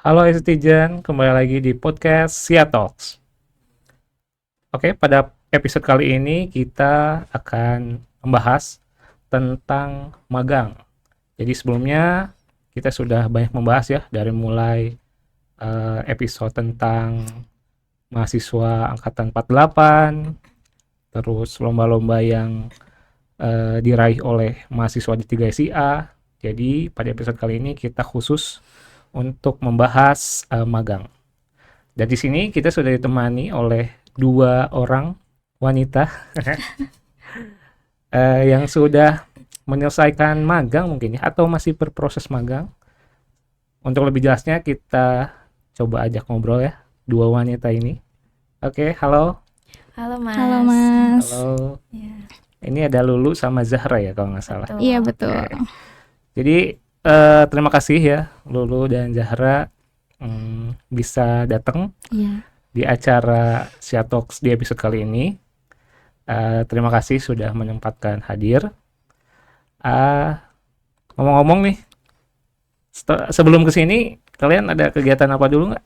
Halo Estijan, kembali lagi di podcast Sia Talks. Oke, pada episode kali ini kita akan membahas tentang magang. Jadi sebelumnya kita sudah banyak membahas ya, dari mulai episode tentang mahasiswa angkatan 48, terus lomba-lomba yang diraih oleh mahasiswa di 3SIA. Jadi pada episode kali ini kita khusus untuk membahas magang. Dan di sini kita sudah ditemani oleh dua orang wanita yang sudah menyelesaikan magang mungkin ya, atau masih berproses magang. Untuk lebih jelasnya kita coba ajak ngobrol ya, dua wanita ini. Oke, halo. Halo Mas. Halo Mas. Halo. Ya, Ini ada Lulu sama Zahra ya kalau nggak salah. betul. Iya betul. Oke. Jadi terima kasih ya Lulu dan Zahra bisa datang Iya. di acara Sia Talks di episode kali ini. Terima kasih sudah menyempatkan hadir. Ngomong-ngomong nih, sebelum kesini kalian ada kegiatan apa dulu nggak?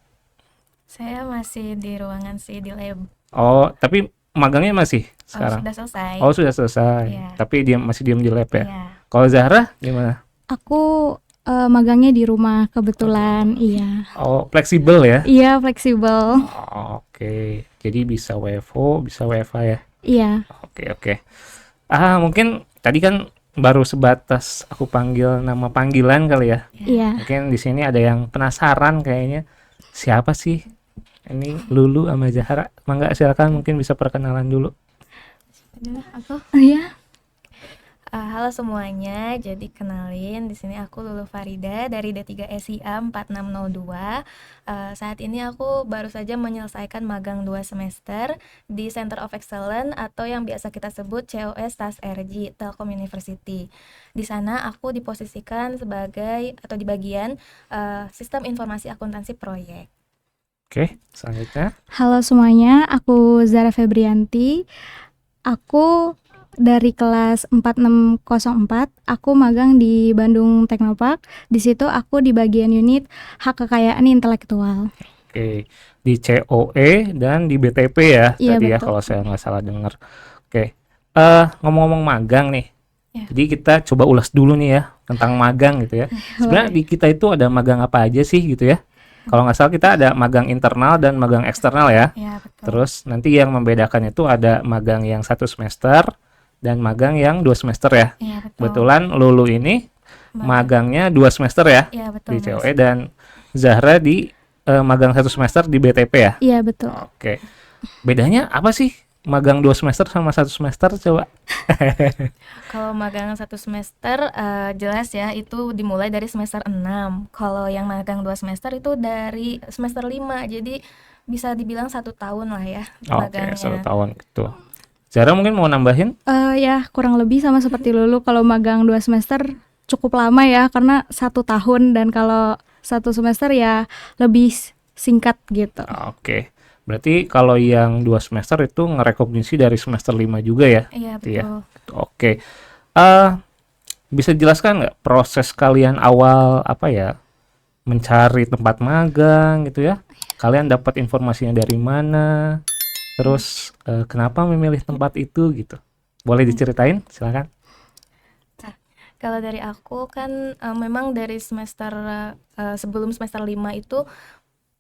Saya masih di ruangan sih di lab. Oh, tapi magangnya masih sekarang? Sudah selesai. Oh, sudah selesai. Iya. Tapi masih diam di lab ya? Iya. Kalau Zahra gimana? Aku magangnya di rumah kebetulan. Iya. Oh, fleksibel ya? Iya fleksibel. Oke, jadi bisa WFO, bisa WFA ya? Iya. Oke. Mungkin tadi kan baru sebatas aku panggil nama panggilan kali ya. Iya. Mungkin di sini ada yang penasaran kayaknya. Siapa sih? Ini Lulu sama Zahra. Mangga silakan mungkin bisa perkenalan dulu. Aku. Iya. Halo semuanya. Jadi kenalin, di sini aku Lulu Farida dari D3SIA 4602. Saat ini aku baru saja menyelesaikan magang 2 semester di Center of Excellence atau yang biasa kita sebut COS TAS RG Telkom University. Di sana aku diposisikan sebagai atau di bagian sistem informasi akuntansi proyek. Oke, selanjutnya. Halo semuanya, aku Zara Febrianti. Aku dari kelas 4604, aku magang di Bandung Teknopark. Di situ aku di bagian unit hak kekayaan intelektual. Oke, di COE dan di BTP ya Iya, tadi ya betul. kalau saya nggak salah dengar. Oke, ngomong-ngomong magang nih. Ya. Jadi kita coba ulas dulu nih ya tentang magang gitu ya. Sebenarnya di kita itu ada magang apa aja sih gitu ya? Kalau nggak salah kita ada magang internal dan magang eksternal ya. Ya, betul. Terus nanti yang membedakan itu ada magang yang 1 semester dan magang yang 2 semester ya. Ya, betul. Kebetulan Lulu ini magangnya 2 semester ya Ya, betul. di Mas. COE dan Zahra di magang 1 semester di BTP ya. Iya betul. Oke. Bedanya apa sih magang 2 semester sama 1 semester coba? Kalau magang 1 semester jelas ya itu dimulai dari semester 6. Kalau yang magang 2 semester itu dari semester 5. Jadi bisa dibilang 1 tahun lah ya Oke, magangnya. 1 tahun gitu. Zahra mungkin mau nambahin? Ya kurang lebih sama seperti Lulu. Kalau magang 2 semester cukup lama ya, karena 1 tahun, dan kalau 1 semester ya lebih singkat gitu. Oke. Berarti kalau yang 2 semester itu ngerekognisi dari semester 5 juga ya? Iya, Iya. betul. Oke. Bisa jelaskan nggak proses kalian awal apa ya mencari tempat magang gitu ya? Kalian dapat informasinya dari mana? Terus kenapa memilih tempat itu gitu? Boleh diceritain? Silakan. Kalau dari aku kan memang dari semester sebelum semester 5 itu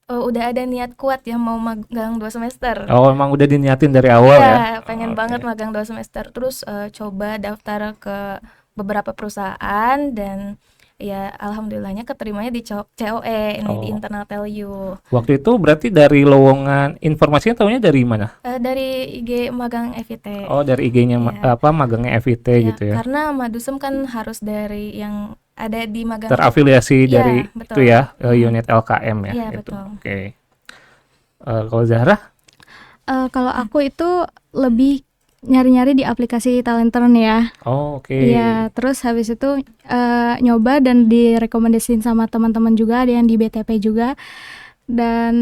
udah ada niat kuat ya mau magang 2 semester. Oh, emang udah diniatin dari awal ya? Iya, pengen Oke. banget magang 2 semester. Terus coba daftar ke beberapa perusahaan dan ya alhamdulillahnya keterimanya di COE ini di Oh. Internal Tell You. Waktu itu berarti dari lowongan informasinya tahunya dari mana? Dari IG magang FIT. Oh, dari IG-nya Iya. magangnya FIT Ya, gitu ya. karena Madusem kan harus dari yang ada di magang. Terafiliasi Iya, dari betul. itu ya, unit LKM ya Iya, gitu. betul. Oke. Kalau Zahra? Kalau aku itu lebih nyari-nyari di aplikasi Talentern ya. Oh, oke. Iya, terus habis itu nyoba dan direkomendasiin sama teman-teman juga, ada yang di BTP juga, dan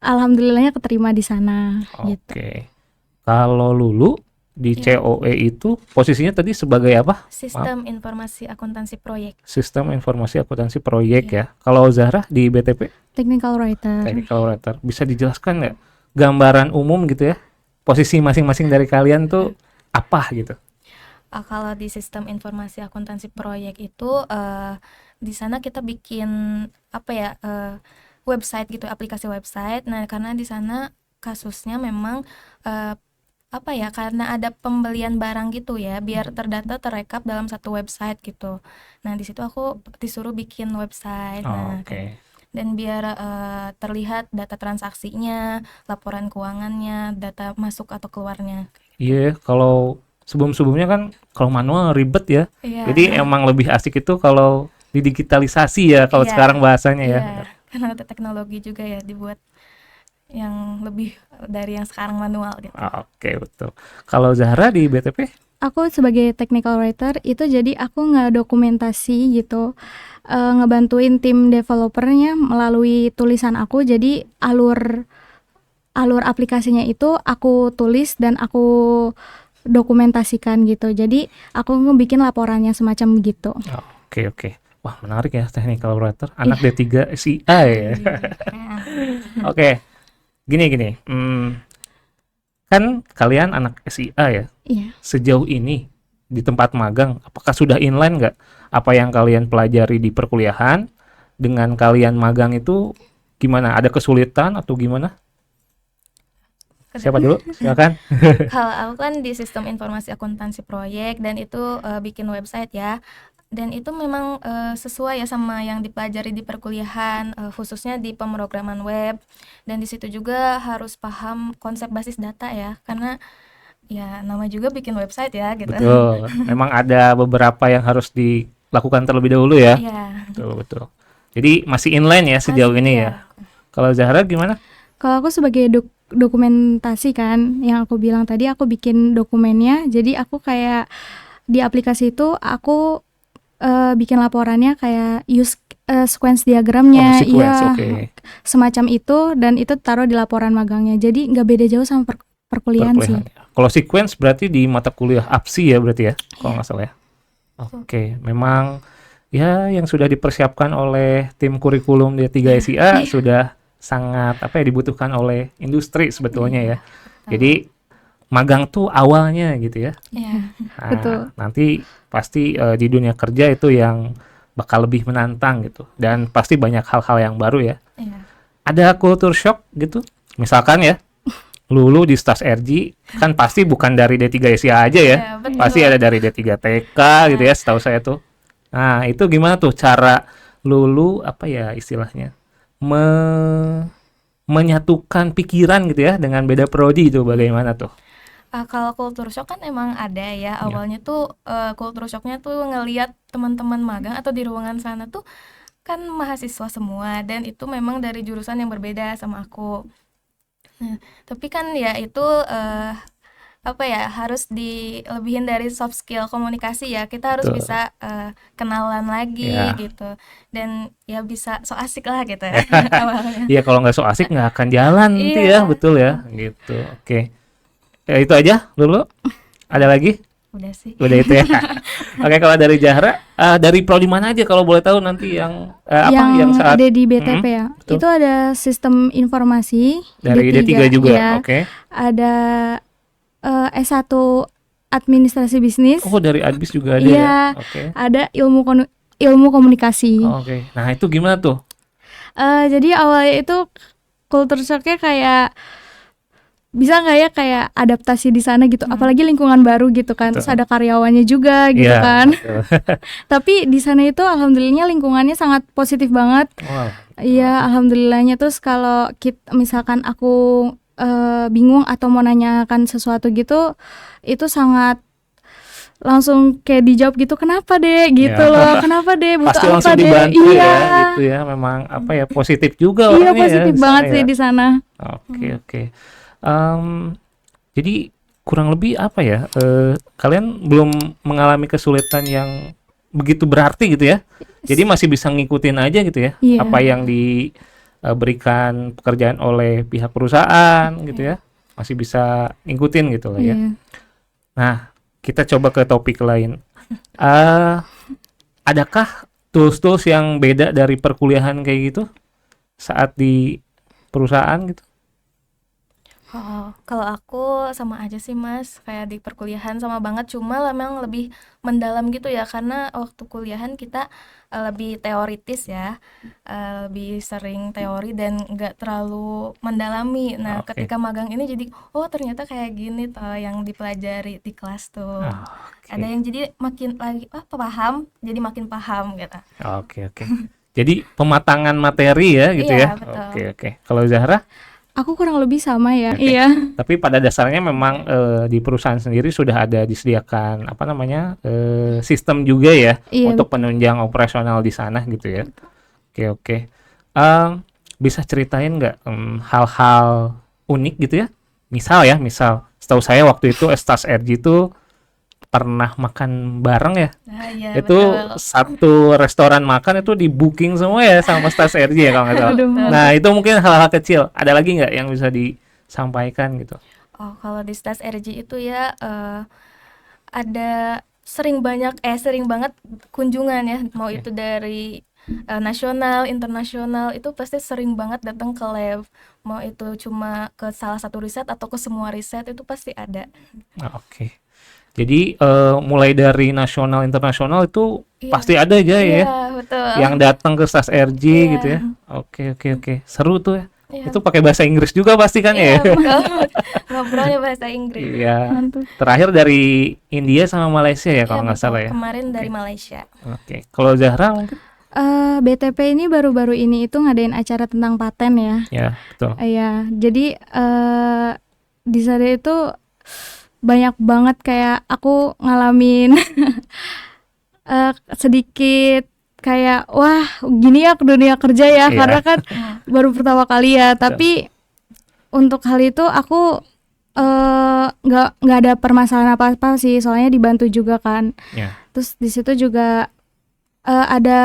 alhamdulillahnya keterima di sana gitu. Oke. Kalau Lulu Di Iya. COE itu posisinya tadi sebagai apa? Sistem informasi akuntansi proyek. Sistem informasi akuntansi proyek Iya. ya. Kalau Zahra di BTP Technical writer. technical writer, bisa dijelaskan nggak gambaran umum gitu ya? Posisi masing-masing dari kalian tuh apa gitu? Kalau di sistem informasi akuntansi proyek itu di sana kita bikin apa ya, website gitu, aplikasi website. Nah, karena di sana kasusnya memang apa ya, karena ada pembelian barang gitu ya, biar terdata terekap dalam satu website gitu. Nah, di situ aku disuruh bikin website. Nah, Oke. dan biar terlihat data transaksinya, laporan keuangannya, data masuk atau keluarnya. Iya, kalau sebelum-sebelumnya kan kalau manual ribet ya. Iya. Jadi emang lebih asik itu kalau didigitalisasi ya kalau Iya. sekarang bahasanya ya. Iya, karena ada teknologi juga ya dibuat yang lebih dari yang sekarang manual gitu. Oke, betul. Kalau Zahra di BTP? Aku sebagai technical writer itu jadi aku ngedokumentasi gitu, ngebantuin tim developernya melalui tulisan aku. Jadi alur aplikasinya itu aku tulis dan aku dokumentasikan gitu. Jadi aku ngebikin laporannya semacam gitu. Oke, oke. Wah, menarik ya technical writer. Anak D3 SIA ya. Keren. Oke, gini. Kan kalian anak SIA ya. Iya. Sejauh ini di tempat magang, apakah sudah inline nggak apa yang kalian pelajari di perkuliahan dengan kalian magang itu gimana? Ada kesulitan atau gimana? Siapa dulu? Silakan. Kalau aku kan di sistem informasi akuntansi proyek dan itu bikin website ya. Dan itu memang sesuai ya sama yang dipelajari di perkuliahan, khususnya di pemrograman web. Dan di situ juga harus paham konsep basis data ya, karena ya nama juga bikin website ya gitu. Betul. Memang ada beberapa yang harus dilakukan terlebih dahulu ya. Iya. Betul. Jadi masih inline ya sejauh Masih, ini iya. ya. Kalau Zahra gimana? Kalau aku sebagai dokumentasi kan, yang aku bilang tadi aku bikin dokumennya. Jadi aku kayak di aplikasi itu aku bikin laporannya kayak use sequence diagramnya, Sequence, iya, oke. semacam itu, dan itu taruh di laporan magangnya. Jadi nggak beda jauh sama perkuliahan sih. Kalau sequence berarti di mata kuliah APSI ya berarti ya, kalau nggak salah ya. Oke, memang ya yang sudah dipersiapkan oleh tim kurikulum D3 SIA sudah sangat apa ya dibutuhkan oleh industri sebetulnya ya. Jadi magang tuh awalnya gitu ya. Iya. Nah, Betul. nanti pasti di dunia kerja itu yang bakal lebih menantang gitu. Dan pasti banyak hal-hal yang baru ya. Iya. Ada culture shock gitu. Misalkan ya, Lulu di Stas RG kan pasti bukan dari D3 SIA aja ya. Iya, betul. Pasti ada dari D3 TK gitu ya, setahu saya tuh. Nah, itu gimana tuh cara Lulu apa ya istilahnya? Menyatukan pikiran gitu ya dengan beda prodi itu bagaimana tuh? Kalau culture shock kan emang ada ya. Awalnya tuh culture shocknya tuh ngelihat teman-teman magang atau di ruangan sana tuh kan mahasiswa semua dan itu memang dari jurusan yang berbeda sama aku. Nah, tapi kan ya itu apa ya, harus dilebihin dari soft skill komunikasi ya. Kita harus Betul. bisa kenalan lagi Ya. gitu. Dan ya bisa so asik lah gitu ya awalnya. Iya, kalau nggak so asik nggak akan jalan nanti ya, Iya. betul ya, gitu. Oke. Ya, itu aja Lulu. Ada lagi? Udah sih. Udah itu ya. Oke, kalau dari Zahra, dari prodi mana aja kalau boleh tahu nanti yang yang saat ada di BTP ya. betul. Itu ada sistem informasi dari D3 juga. ya. Oke. Ada S1 administrasi bisnis. Oh, dari Adbis juga ada Iya. ya. Oke. Ada ilmu komunikasi. Oke. Nah, itu gimana tuh? Jadi awalnya itu culture shocknya kayak bisa nggak ya kayak adaptasi di sana gitu, apalagi lingkungan baru gitu kan, terus ada karyawannya juga gitu Iya, kan. betul. Tapi di sana itu alhamdulillahnya lingkungannya sangat positif banget. Wow. Iya, alhamdulillahnya. Terus kalau misalkan aku bingung atau mau nanyakan sesuatu gitu, itu sangat langsung kayak dijawab gitu, kenapa deh gitu Ya. loh, kenapa deh, butuh Pasti apa langsung deh. dibantu Iya, ya, gitu ya. Memang apa ya positif juga iya orangnya positif ya, di banget sana sih ya. di sana. Oke. Jadi kurang lebih apa ya? Kalian belum mengalami kesulitan yang begitu berarti gitu ya. Jadi masih bisa ngikutin aja gitu ya. Iya. Apa yang diberikan pekerjaan oleh pihak perusahaan gitu ya. Masih bisa ngikutin gitu lah ya. Iya. Nah, kita coba ke topik lain. Eh, Adakah tools-tools yang beda dari perkuliahan kayak gitu saat di perusahaan gitu? Oh, kalau aku sama aja sih Mas, kayak di perkuliahan sama banget, cuma memang lebih mendalam gitu ya, karena waktu kuliahan kita lebih teoritis ya, lebih sering teori dan nggak terlalu mendalami. Nah, Oke. ketika magang ini jadi, oh ternyata kayak gini toh yang dipelajari di kelas tuh. Ada Oke. yang jadi makin lagi paham, jadi makin paham gitu. Oke, oke. Jadi pematangan materi ya gitu Iya, ya. betul. Oke, oke. Kalau Zahra, Aku kurang lebih sama ya. Oke. Iya. tapi pada dasarnya memang di perusahaan sendiri sudah ada disediakan apa namanya sistem juga ya Iya, untuk penunjang operasional di sana gitu ya. Oke, oke. Bisa ceritain nggak hal-hal unik gitu ya? Misal, setahu saya waktu itu Estas RG itu pernah makan bareng ya. Nah, iya Itu betul. satu restoran makan itu di booking semua ya sama Stas RJ ya kalau nggak salah. Aduh. Nah itu mungkin hal-hal kecil. Ada lagi nggak yang bisa disampaikan gitu? Oh, kalau di Stas RJ itu ya ada sering banget kunjungan ya, mau Oke. itu dari nasional, internasional, itu pasti sering banget datang ke lab. Mau itu cuma ke salah satu riset atau ke semua riset itu pasti ada. Nah, oke. Jadi mulai dari nasional internasional itu Iya, pasti ada aja ya iya betul. yang datang ke Stas RJ gitu ya. Iya, Oke, oke, oke. Seru tuh ya. iya, Itu pakai bahasa Inggris juga pasti kan iya ya? betul. Ngobrolnya bahasa Inggris. Iya. Mantap. Terakhir dari India sama Malaysia ya Iya kalau nggak betul. salah ya. Kemarin dari Oke. Malaysia. Oke. Kalau Zahra mungkin? BTP ini baru-baru ini itu ngadain acara tentang paten ya. Ya, betul. Iya, jadi di sana itu banyak banget kayak aku ngalamin sedikit kayak wah gini ya ke dunia kerja ya, Iya. karena kan Hmm. baru pertama kali ya. Tapi untuk hal itu aku nggak ada permasalahan apa-apa sih, soalnya dibantu juga kan. Ya. Terus di situ juga ada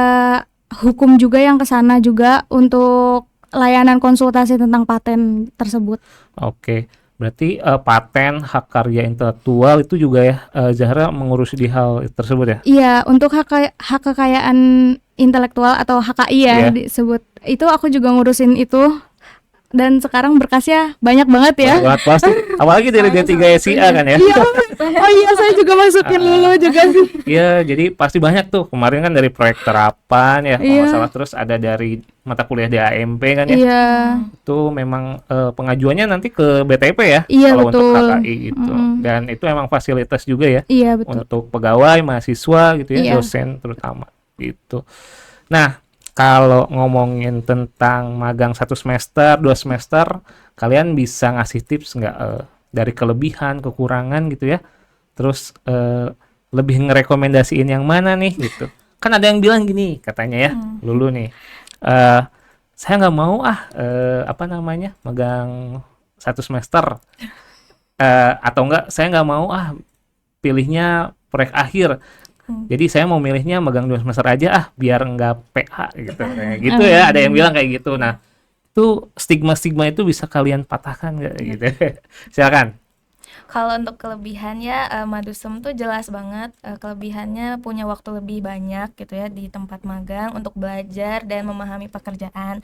hukum juga yang kesana juga untuk layanan konsultasi tentang paten tersebut. Oke, berarti paten hak karya intelektual itu juga ya Zahra mengurus di hal tersebut ya? Iya, untuk hak kekayaan intelektual atau HKI ya Iya. disebut. Itu aku juga ngurusin itu. Dan sekarang berkasnya banyak banget ya. Banget pasti, apalagi dari D3 SIA kan ya? Iya. Oh iya, saya juga masukin Lulu juga sih. Iya, jadi pasti banyak tuh. Kemarin kan dari proyek terapan ya, kalau nggak Iya. salah. Terus ada dari mata kuliah DAMP kan ya? Iya. Itu memang pengajuannya nanti ke BTP ya, Iya, kalau untuk betul. HKI gitu. Dan itu emang fasilitas juga ya Iya, betul. untuk pegawai, mahasiswa gitu ya, Iya. dosen terutama gitu. Nah, kalau ngomongin tentang magang 1 semester, 2 semester, kalian bisa ngasih tips nggak dari kelebihan, kekurangan gitu ya? Terus lebih ngerekomendasiin yang mana nih gitu? Kan ada yang bilang gini katanya ya, Lulu nih, saya nggak mau apa namanya magang 1 semester, atau enggak saya nggak mau pilihnya proyek akhir. Jadi saya mau milihnya magang 2 semester aja biar nggak PH gitu. Kayak gitu ya, ada yang bilang kayak gitu. Nah, itu stigma-stigma itu bisa kalian patahkan nggak gitu? Silakan. Kalau untuk kelebihannya, Madusem tuh jelas banget, kelebihannya punya waktu lebih banyak gitu ya di tempat magang untuk belajar dan memahami pekerjaan.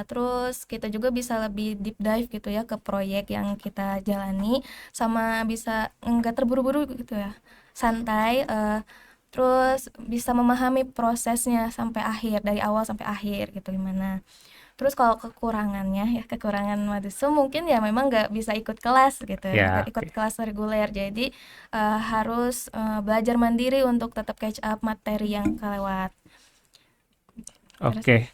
Terus kita juga bisa lebih deep dive gitu ya ke proyek yang kita jalani, sama bisa nggak terburu-buru gitu ya, santai, terus bisa memahami prosesnya sampai akhir, dari awal sampai akhir gitu gimana. Terus kalau kekurangan Madusem mungkin ya memang nggak bisa ikut kelas gitu, Ya, nggak ikut oke. kelas reguler. Jadi harus belajar mandiri untuk tetap catch up materi yang kelewat. Oke.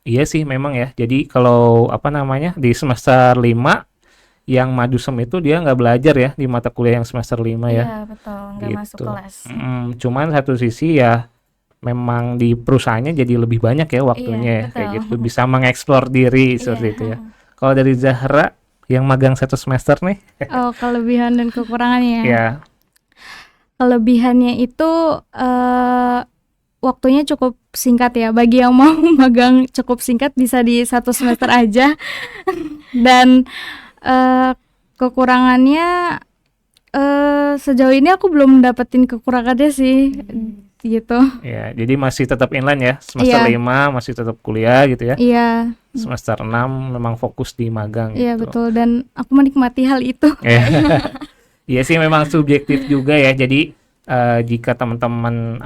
Iya sih memang ya. Jadi kalau apa namanya di semester 5 yang Madusem itu dia nggak belajar ya di mata kuliah yang semester 5 ya. Iya betul, nggak masuk Gitu. kelas. Cuman satu sisi ya memang di perusahaannya jadi lebih banyak ya waktunya Iya ya, kayak betul. gitu. Bisa mengeksplor diri seperti Iya. itu ya. Kalau dari Zahra yang magang 1 semester nih, Oh, kelebihan dan kekurangannya. ya Kelebihannya itu waktunya cukup singkat ya. Bagi yang mau magang cukup singkat bisa di 1 semester aja. Dan kekurangannya Sejauh ini aku belum dapetin kekurangannya sih, gitu. Ya, jadi masih tetap inline ya. Semester Iya. 5 masih tetap kuliah gitu ya. Iya, Semester 6 memang fokus di magang iya gitu. betul, dan aku menikmati hal itu. Ya. Iya sih memang subjektif juga ya. Jadi jika teman-teman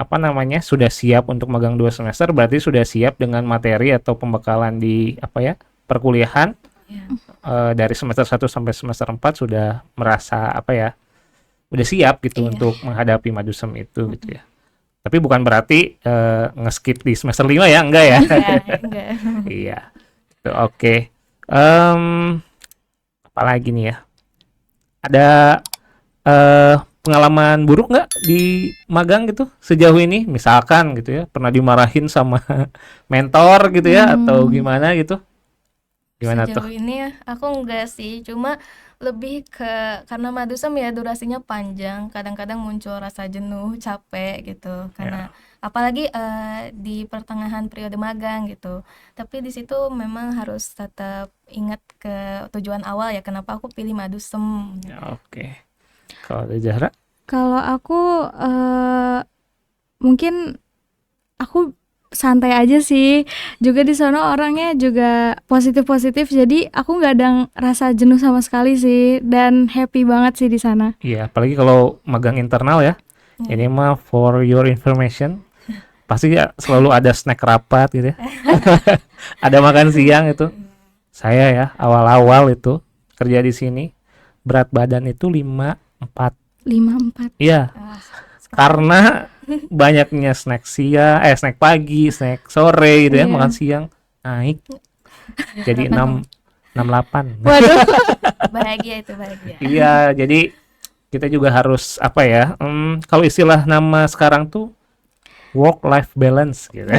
sudah siap untuk magang 2 semester, berarti sudah siap dengan materi atau pembekalan di perkuliahan. Ya. Dari semester 1 sampai semester 4 sudah merasa udah siap gitu Iya. untuk menghadapi Madusem itu gitu ya. Tapi bukan berarti nge-skip di semester 5 ya, enggak ya. Enggak. Iya. Tuh, oke. Apalagi nih ya? Ada pengalaman buruk nggak di magang gitu sejauh ini? Misalkan gitu ya, pernah dimarahin sama mentor gitu ya, atau gimana gitu? Gimana tuh? Sejauh ini ya, aku enggak sih, cuma lebih ke karena Madusem ya durasinya panjang, kadang-kadang muncul rasa jenuh, capek gitu. Karena apalagi di pertengahan periode magang gitu. Tapi di situ memang harus tetap ingat ke tujuan awal ya, kenapa aku pilih Madusem. Ya, oke. Kalau dari Zahra? Kalau aku mungkin aku santai aja sih. Juga di sana orangnya juga positif-positif, jadi aku nggak ada rasa jenuh sama sekali sih, dan happy banget sih di sana. Iya, apalagi kalau magang internal ya. Ini mah for your information. Pasti ya selalu ada snack rapat gitu ya. Ada makan siang itu. Saya ya awal-awal itu kerja di sini berat badan itu 54. 54. Iya, Ah, karena banyaknya snack siang, snack pagi, snack sore gitu ya, Iya. makan siang naik jadi 68. Waduh. bahagia itu bahagia. Iya, jadi kita juga harus kalau istilah nama sekarang tuh work life balance gitu.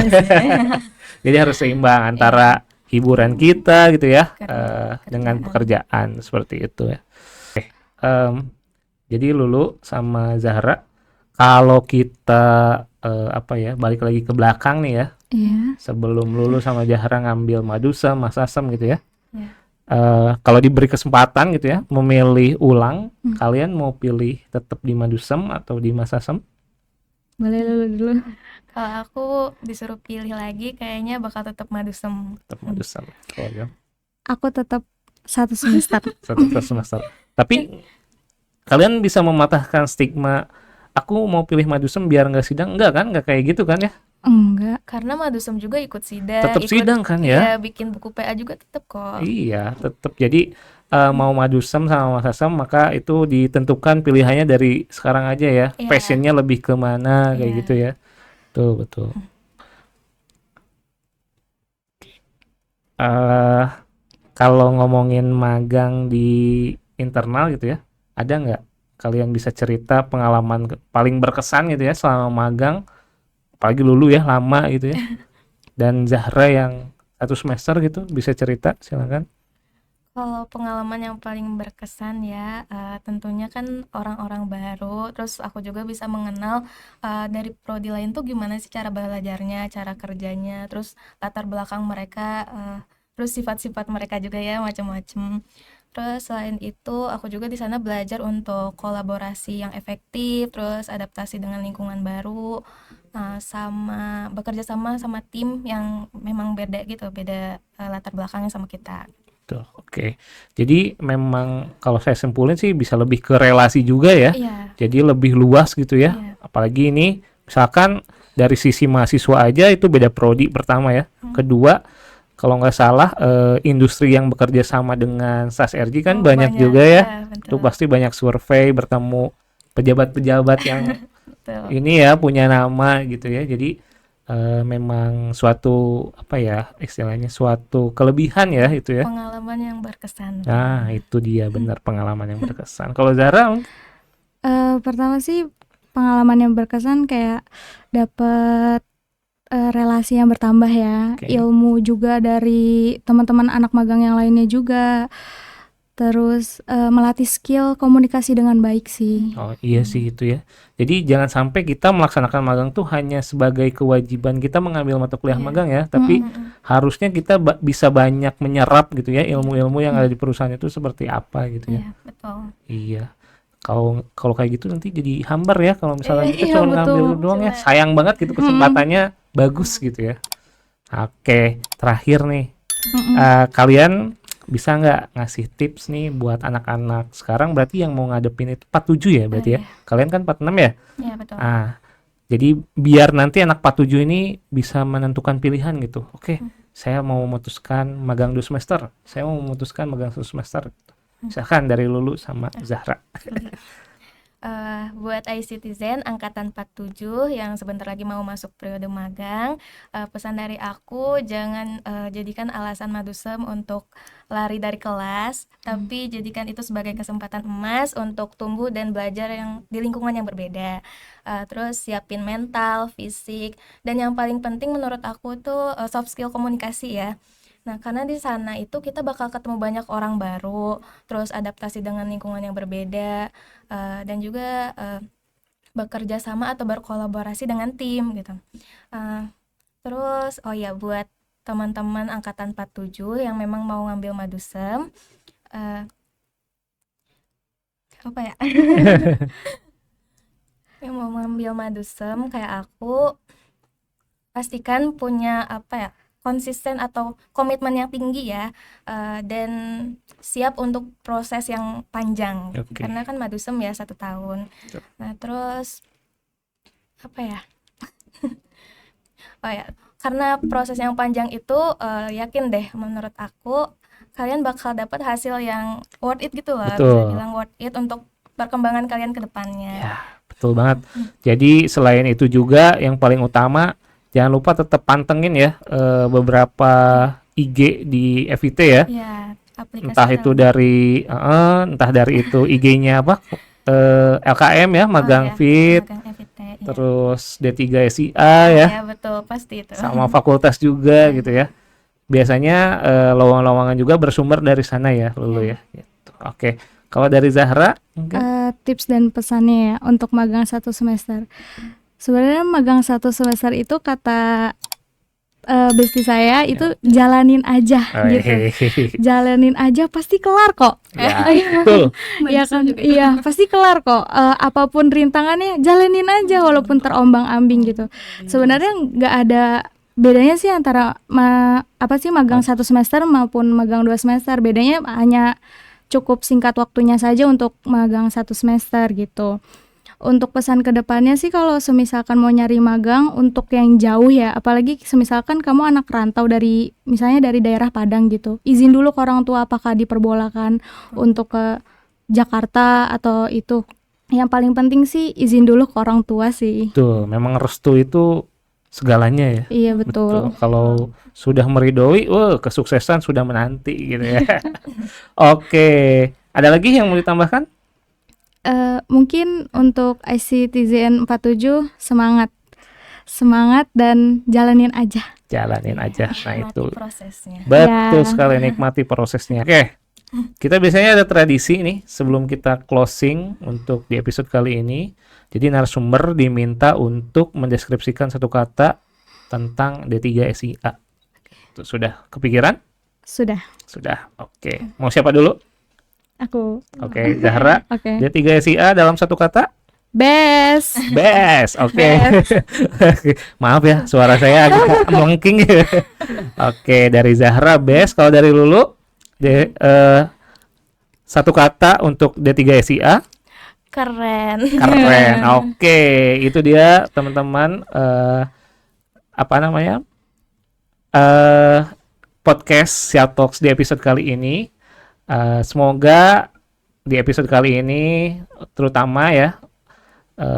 Jadi harus seimbang antara hiburan kita gitu ya dengan pekerjaan seperti itu ya. Jadi Lulu sama Zahra, kalau kita balik lagi ke belakang nih ya, Iya. sebelum Lulu sama Zahra ngambil Madusem, Masasem gitu ya. Ya. Kalau diberi kesempatan gitu ya, memilih ulang, kalian mau pilih tetap di Madusem atau di Masasem? Boleh dulu. Kalau aku disuruh pilih lagi, kayaknya bakal tetap Madusem. Tetap Madusem. Kalau Aku tetap 1 semester. satu semester. Tapi kalian bisa mematahkan stigma aku mau pilih Madusem biar nggak sidang, enggak kan? Nggak kayak gitu kan ya? Enggak. Karena Madusem juga ikut sidang, Tetap sidang kan Iya, ya? bikin buku PA juga tetap kok. Iya, tetap. Jadi mau Madusem sama Masasem, maka itu ditentukan pilihannya dari sekarang aja ya. Iya. Passionnya lebih ke mana kayak Iya. gitu ya. Betul, betul. Kalau ngomongin magang di internal gitu ya, ada nggak kalian bisa cerita pengalaman paling berkesan gitu ya selama magang, apalagi Lulu ya lama gitu ya, dan Zahra yang 1 semester gitu, bisa cerita, silakan. Kalau pengalaman yang paling berkesan ya, tentunya kan orang-orang baru, terus aku juga bisa mengenal dari prodi lain tuh gimana sih cara belajarnya, cara kerjanya, terus latar belakang mereka, terus sifat-sifat mereka juga ya macam-macam. Terus selain itu aku juga di sana belajar untuk kolaborasi yang efektif, terus adaptasi dengan lingkungan baru, sama bekerja sama tim yang memang beda gitu, beda latar belakangnya sama kita. Tuh, oke. Jadi memang kalau saya simpulin sih bisa lebih ke relasi juga ya. Iya, Jadi lebih luas gitu ya. Iya. Apalagi ini misalkan dari sisi mahasiswa aja itu beda prodi pertama ya. Kedua, kalau nggak salah industri yang bekerja sama dengan SAS RJ kan banyak juga ya. betul. Itu pasti banyak survei, bertemu pejabat-pejabat yang Betul. ini ya punya nama gitu ya. Jadi memang suatu istilahnya suatu kelebihan ya itu ya. Pengalaman yang berkesan. Nah, itu dia benar pengalaman yang berkesan. Kalau Zara, Pertama sih pengalaman yang berkesan kayak dapet relasi yang bertambah ya. Oke. Ilmu juga dari teman-teman anak magang yang lainnya juga. Terus melatih skill komunikasi dengan baik sih. oh iya sih itu ya. Jadi jangan sampai kita melaksanakan magang tuh hanya sebagai kewajiban kita mengambil mata kuliah magang ya, tapi harusnya kita bisa banyak menyerap gitu ya ilmu-ilmu yang ada di perusahaan itu seperti apa gitu ya. Iya, betul. Iya. Kalau kayak gitu nanti jadi hambar ya kalau misalnya kita Iya, cuma ngambil betul. doang ya. Cuma Sayang banget gitu kesempatannya bagus gitu ya. Oke, terakhir nih. Mm-mm. Kalian bisa nggak ngasih tips nih buat anak-anak sekarang berarti yang mau ngadepin itu 47 ya berarti ya. iya. Kalian kan 46 ya? Iya, betul. Jadi biar nanti anak 47 ini bisa menentukan pilihan gitu. Oke, saya mau memutuskan magang 2 semester. Saya mau memutuskan magang 1 semester. Silakan dari Lulu sama Zahra. Buat iCitizen angkatan 47 yang sebentar lagi mau masuk periode magang, pesan dari aku jangan jadikan alasan Madusem untuk lari dari kelas, tapi jadikan itu sebagai kesempatan emas untuk tumbuh dan belajar yang di lingkungan yang berbeda. Terus siapin mental, fisik, dan yang paling penting menurut aku tuh soft skill komunikasi ya. Nah, karena di sana itu kita bakal ketemu banyak orang baru, terus adaptasi dengan lingkungan yang berbeda, dan juga bekerja sama atau berkolaborasi dengan tim gitu. Terus, oh ya, buat teman-teman angkatan 47 yang memang mau ngambil Madusem, apa ya? Yang mau ngambil Madusem kayak aku, pastikan punya apa ya? Konsisten atau komitmen yang tinggi ya, dan siap untuk proses yang panjang. Oke. Karena kan Madusem ya 1 tahun. Betul. Nah, terus apa ya? Oh ya, karena proses yang panjang itu yakin deh menurut aku kalian bakal dapat hasil yang worth it gitu lah, bisa Betul. bilang worth it untuk perkembangan kalian ke depannya. Ya, betul banget. Jadi selain itu juga yang paling utama jangan lupa tetap pantengin ya beberapa IG di FIT ya. Ya, aplikasi Entah itu dari itu IG-nya apa? LKM ya, Magang ya, Fit, magang FIT, ya. terus D3 SIA ya, Ya, betul, pasti itu. sama fakultas juga gitu ya. Biasanya lowongan-lowongan juga bersumber dari sana ya, Lulu ya. Gitu. Oke. Kalau dari Zahra, mungkin? Tips dan pesannya ya untuk magang 1 semester. Sebenarnya magang 1 semester itu kata bestie saya itu jalanin aja gitu. Jalanin aja pasti kelar kok. Ya, betul. Iya kan? Iya, pasti kelar kok. Apapun rintangannya jalanin aja walaupun terombang-ambing gitu. Sebenarnya nggak ada bedanya sih antara magang 1 semester maupun magang 2 semester. Bedanya hanya cukup singkat waktunya saja untuk magang 1 semester gitu. Untuk pesan ke depannya sih kalau semisalkan mau nyari magang untuk yang jauh ya, apalagi semisalkan kamu anak rantau dari misalnya dari daerah Padang gitu. Izin dulu ke orang tua apakah diperbolehkan untuk ke Jakarta atau itu. Yang paling penting sih izin dulu ke orang tua sih. Betul, memang restu itu segalanya ya. Iya betul. Kalau sudah meridoi, kesuksesan sudah menanti gitu ya. Oke, ada lagi yang mau ditambahkan? Mungkin untuk iCitizen 47 semangat dan jalanin aja. Jalanin aja. Nah, Nikmati itu prosesnya. betul Ya. sekali, nikmati prosesnya. Oke, kita biasanya ada tradisi nih sebelum kita closing untuk di episode kali ini. Jadi narasumber diminta untuk mendeskripsikan 1 kata tentang D3 SIA. Itu sudah kepikiran? Sudah. Sudah. Oke. Mau siapa dulu? Aku. Oke, Zahra. Oke. D3 SIA dalam 1 kata? Best. Best. Oke. Maaf ya, suara saya agak melengking. Oke, dari Zahra best. Kalau dari Lulu, 1 kata untuk D3 SIA? Keren. Keren. Oke, itu dia teman-teman apa namanya? Podcast Sia Talks di episode kali ini. Semoga di episode kali ini terutama ya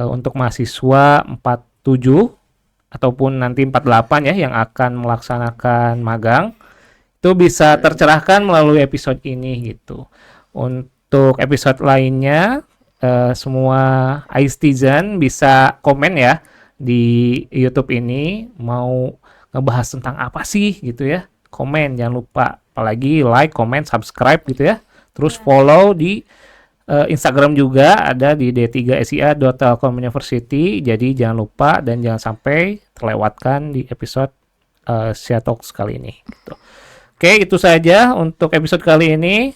untuk mahasiswa 47 ataupun nanti 48 ya yang akan melaksanakan magang itu bisa tercerahkan melalui episode ini gitu. Untuk episode lainnya semua iCitizen bisa komen ya di YouTube ini mau ngebahas tentang apa sih gitu ya. Komen jangan lupa, apalagi like, comment, subscribe gitu ya. Terus follow di Instagram juga ada di d3sia.telkom University. Jadi jangan lupa dan jangan sampai terlewatkan di episode Sia Talks kali ini gitu. Oke, itu saja untuk episode kali ini.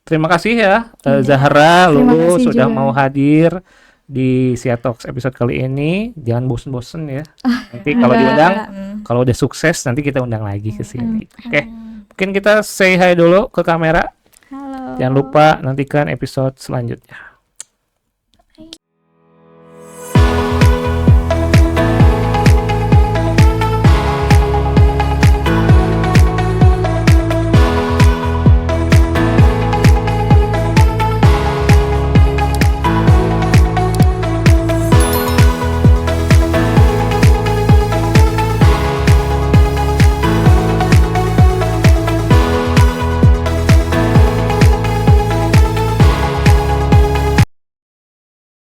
terima kasih ya Iya. Zahra, Terima Lulu kasih sudah juga. mau hadir di Sia Talks episode kali ini. Jangan bosen-bosen ya. Nanti kalau enggak. diundang, Hmm. kalau udah sukses nanti kita undang lagi ke sini. Oke. Hmm. Mungkin kita say hi dulu ke kamera. Halo. Jangan lupa nantikan episode selanjutnya.